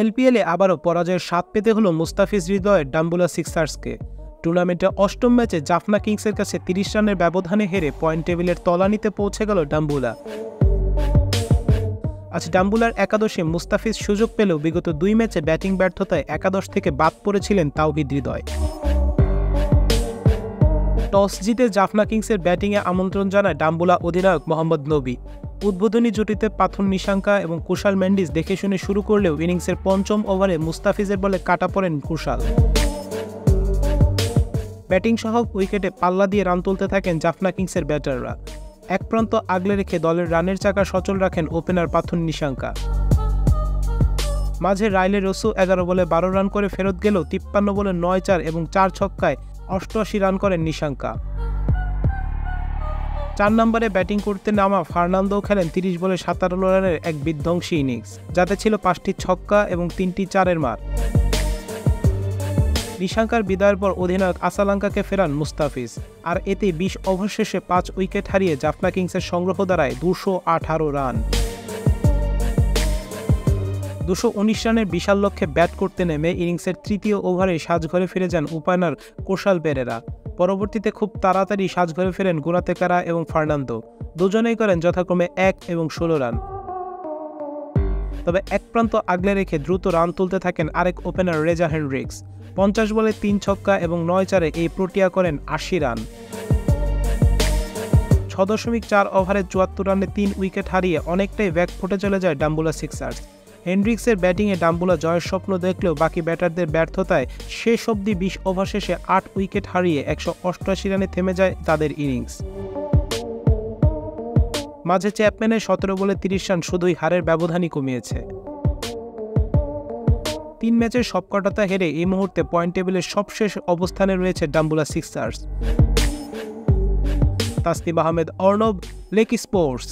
এলপিএলে আবারও পরাজয়ের স্বাদ পেতে হলো মুস্তাফিজ হৃদয়ের ডাম্বুলা সিক্সার্সকে। টুর্নামেন্টে অষ্টম ম্যাচে জাফনা কিংসের কাছে ৩০ রানের ব্যবধানে হেরে পয়েন্ট টেবিলের তলানিতে পৌঁছে গেল ডাম্বুলা। আজ ডাম্বুলার একাদশে মুস্তাফিজ সুযোগ পেলেও বিগত ২ ম্যাচে ব্যাটিং ব্যর্থতায় একাদশ থেকে বাদ পড়েছিলেন তাওহিদ হৃদয়। টস জিতে জাফনা কিংসের ব্যাটিংয়ে আমন্ত্রণ জানায় ডাম্বুলা অধিনায়ক মোহাম্মদ নবী। উদ্বোধনী জুটিতে পাথর নিশাঙ্কা এবং কুশাল মেন্ডিস দেখে শুনে শুরু করলেও ইনিংসের পঞ্চম ওভারে মুস্তাফিজের বলে কাটা পড়েন কুশাল। ব্যাটিং সহ উইকেটে পাল্লা দিয়ে রান তুলতে থাকেন জাফনা কিংসের ব্যাটাররা। এক প্রান্ত আগলে রেখে দলের রানের চাকা সচল রাখেন ওপেনার পাথর নিশাঙ্কা। মাঝে রাইলে রসু ১১ বলে ১২ রান করে ফেরত গেলেও ৫৩ বলে ৯-৪ এবং ৪ ছক্কায় ৮৮ রান করেন নিশাঙ্কা। ৪ নম্বরে ব্যাটিং করতে নামা ফার্নান্দো খেলেন ৩০ বলে ১৭ রানের এক বিধ্বংসী ইনিংস, যাতে ছিল ৫টি ছক্কা এবং ৩টি ৪-এর মার। নিশাঙ্কার বিদায়ের পর অধিনায়ক আসালাঙ্কাকে ফেরান মুস্তাফিজ, আর এতে ২০ ওভার শেষে ৫ উইকেট হারিয়ে জাফনা কিংসের সংগ্রহ দাঁড়ায় ২১৮ রান। ২১৯ রানের বিশাল লক্ষ্যে ব্যাট করতে নেমে ইনিংসের তৃতীয় ওভারে সাজঘরে ফিরে যান ওপেনার কুশাল পেরেরা। পরবর্তীতে খুব তাড়াতাড়ি সাজঘরে ফেরেন গুনাতেকারা এবং ফার্নান্দো। দুজনেই করেন যথাক্রমে ১ এবং ১৬ রান। তবে এক প্রান্ত আগলে রেখে দ্রুত রান তুলতে থাকেন আরেক ওপেনার রেজা হেনড্রিক্স। ৫০ বলে ৩ ছক্কা এবং ৯-৪-এ এই প্রোটিয়া করেন ৮০ রান। ৬.৪ ওভারে ৭৪ রানে ৩ উইকেট হারিয়ে অনেকটাই ব্যাক ফুটে চলে যায় ডাম্বুলা সিক্সার্স। হেনড্রিক্সের ব্যাটিংয়ে ডাম্বুলা জয়ের স্বপ্ন দেখলেও বাকি ব্যাটারদের ব্যর্থতায় শেষ অবধি ২০ ওভার শেষে ৮ উইকেট হারিয়ে ১৮৮ রানে থেমে যায় তাদের ইনিংস। মাঝে চ্যাপম্যানের ১৭ বলে ৩০ রান শুধুই হারের ব্যবধানই কমিয়েছে। ৩ ম্যাচের সবকটাতে হেরে এই মুহূর্তে পয়েন্ট টেবিলের সবশেষ অবস্থানে রয়েছে Dambulla sixers. Tasnim Ahmed, Arnab, lake sports.